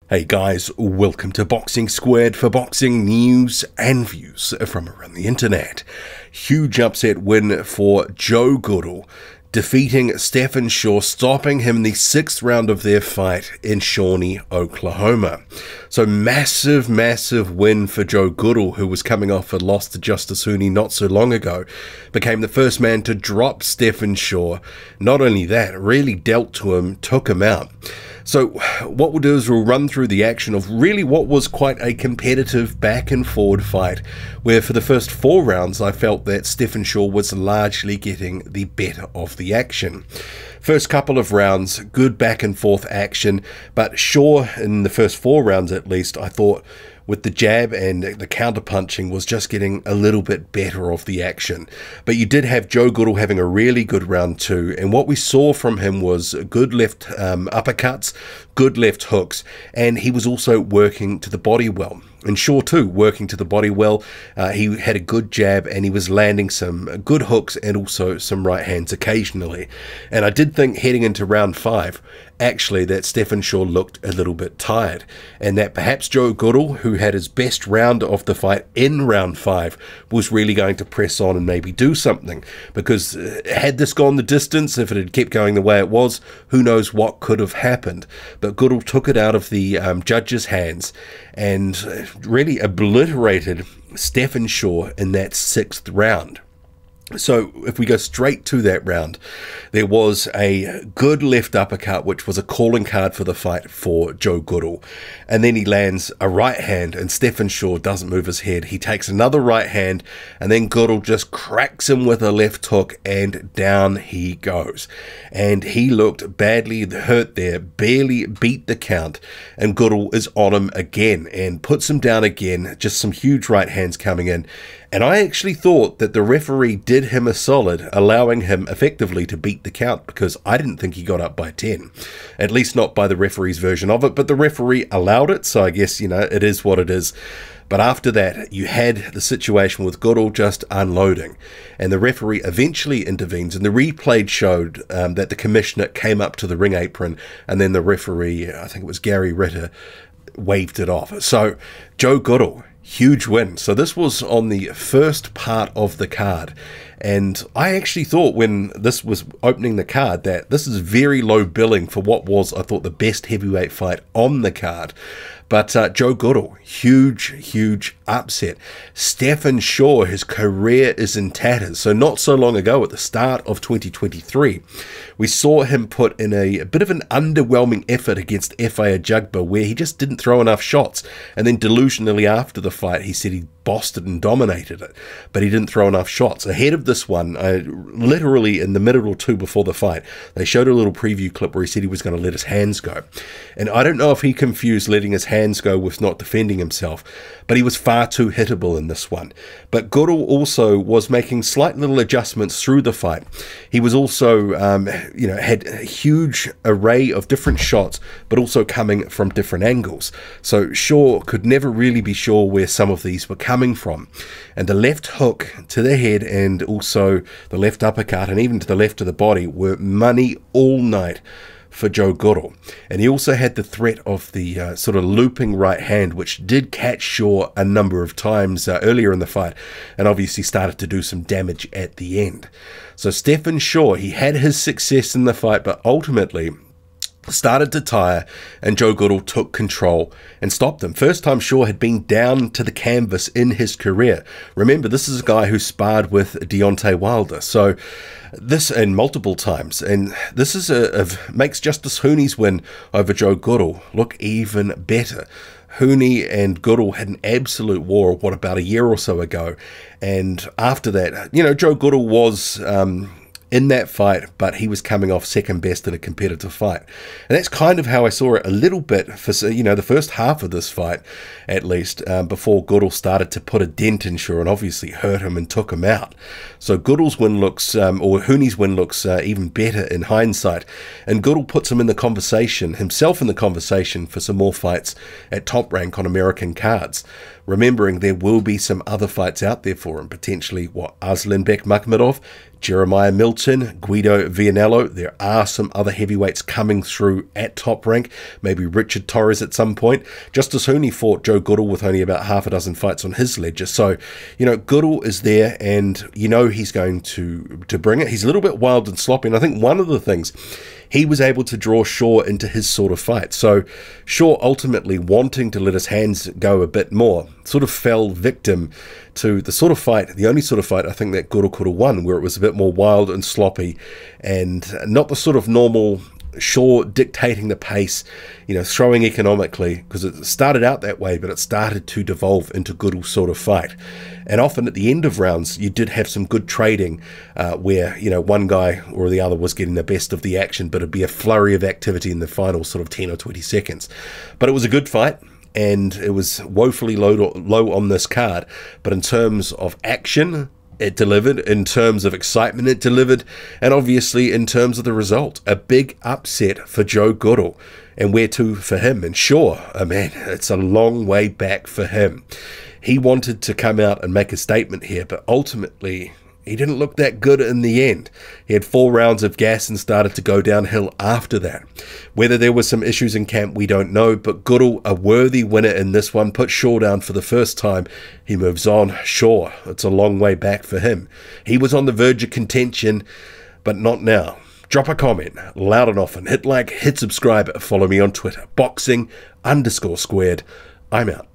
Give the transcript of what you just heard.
Hey guys, welcome to Boxing Squared for boxing news and views from around the internet. Huge upset win for Joe Goodall, defeating Stephan Shaw, stopping him in the 6th round of their fight in Shawnee, Oklahoma. So massive win for Joe Goodall, who was coming off a loss to Justis Huni not so long ago. Became the first man to drop Stephan Shaw. Not only that, really dealt to him, took him out. So what we'll do is we'll run through the action of really what was quite a competitive back and forward fight, where for the first 4 rounds I felt that Stephan Shaw was largely getting the better of the action. First couple of rounds, good back and forth action, but Shaw in the first 4 rounds at least, I thought with the jab and the counter punching was just getting a little bit better of the action. But you did have Joe Goodall having a really good round 2, and what we saw from him was good left uppercuts, good left hooks, and he was also working to the body well. And Shaw too, working to the body well. He had a good jab and he was landing some good hooks and also some right hands occasionally. And I did think heading into round 5, actually, that Stephan Shaw looked a little bit tired, and that perhaps Joe Goodall, who had his best round of the fight in round 5, was really going to press on and maybe do something. Because had this gone the distance, if it had kept going the way it was, who knows what could have happened. But Goodall took it out of the judges' hands and really obliterated Stephan Shaw in that 6th round. So if we go straight to that round, there was a good left uppercut, which was a calling card for the fight for Joe Goodall. And then he lands a right hand and Stephan Shaw doesn't move his head. He takes another right hand and then Goodall just cracks him with a left hook and down he goes. And he looked badly hurt there, barely beat the count, and Goodall is on him again and puts him down again, just some huge right hands coming in. And I actually thought that the referee did him a solid, allowing him effectively to beat the count, because I didn't think he got up by 10. At least not by the referee's version of it, but the referee allowed it, so I guess, you know, it is what it is. But after that, you had the situation with Goodall just unloading, and the referee eventually intervenes, and the replay showed that the commissioner came up to the ring apron, and then the referee, I think it was Gary Ritter, waved it off. So Joe Goodall, huge win. So this was on the first part of the card, and I actually thought when this was opening the card that this is very low billing for what was, I thought, the best heavyweight fight on the card. But Joe Goodall, huge upset. Stephan Shaw, his career is in tatters. So not so long ago, at the start of 2023, we saw him put in a bit of an underwhelming effort against F.A. Ajagba, where he just didn't throw enough shots. And then delusionally after the fight, he said he bossed it and dominated it, but he didn't throw enough shots. Ahead of this one, literally in the minute or two before the fight, they showed a little preview clip where he said he was going to let his hands go. And I don't know if he confused letting his hands go with not defending himself, but he was far too hittable in this one. But Goodall also was making slight little adjustments through the fight. He was also, had a huge array of different shots, but also coming from different angles. So Shaw could never really be sure where some of these were coming from. And the left hook to the head and also the left uppercut and even to the left of the body were money all night for Joe Goodall. And he also had the threat of the sort of looping right hand, which did catch Shaw a number of times earlier in the fight, and obviously started to do some damage at the end. So Stephan Shaw, he had his success in the fight, but ultimately started to tire, and Joe Goodall took control and stopped him. First time Shaw had been down to the canvas in his career. Remember, this is a guy who sparred with Deontay Wilder, so this, and multiple times, and this is makes Justis Huni's win over Joe Goodall look even better. Huni and Goodall had an absolute war, what, about a year or so ago, and after that, you know, Joe Goodall was in that fight, but he was coming off second best in a competitive fight. And that's kind of how I saw it a little bit for, you know, the first half of this fight, at least, before Goodall started to put a dent in Shaw and obviously hurt him and took him out. So Goodall's win looks, or Huni's win looks even better in hindsight. And Goodall puts him in the conversation, himself in the conversation for some more fights at Top Rank on American cards. Remembering there will be some other fights out there for him, potentially, what, Arslanbek Makhmudov, Jeremiah Milton, Guido Vianello. There are some other heavyweights coming through at Top Rank. Maybe Richard Torres at some point. Justice Hooney fought Joe Goodall with only about half a dozen fights on his ledger. So, Goodall is there, and he's going to bring it. He's a little bit wild and sloppy, and I think one of the things, he was able to draw Shaw into his sort of fight. So Shaw, ultimately wanting to let his hands go a bit more, sort of fell victim to the sort of fight, the only sort of fight I think that Goodall could have won, where it was a bit more wild and sloppy and not the sort of normal Shaw dictating the pace, throwing economically, because it started out that way, but it started to devolve into Goodall's sort of fight. And often at the end of rounds, you did have some good trading where, one guy or the other was getting the best of the action, but it'd be a flurry of activity in the final sort of 10 or 20 seconds. But it was a good fight, and it was woefully low on this card. But in terms of action, it delivered. In terms of excitement, it delivered. And obviously, in terms of the result, a big upset for Joe Goodall. And where to for him? And sure, man, it's a long way back for him. He wanted to come out and make a statement here, but ultimately, he didn't look that good in the end. He had 4 rounds of gas and started to go downhill after that. Whether there were some issues in camp, we don't know, but Goodall, a worthy winner in this one, put Shaw down for the first time. He moves on. Sure, it's a long way back for him. He was on the verge of contention, but not now. Drop a comment, loud and often. Hit like, hit subscribe, follow me on Twitter. Boxing_squared. I'm out.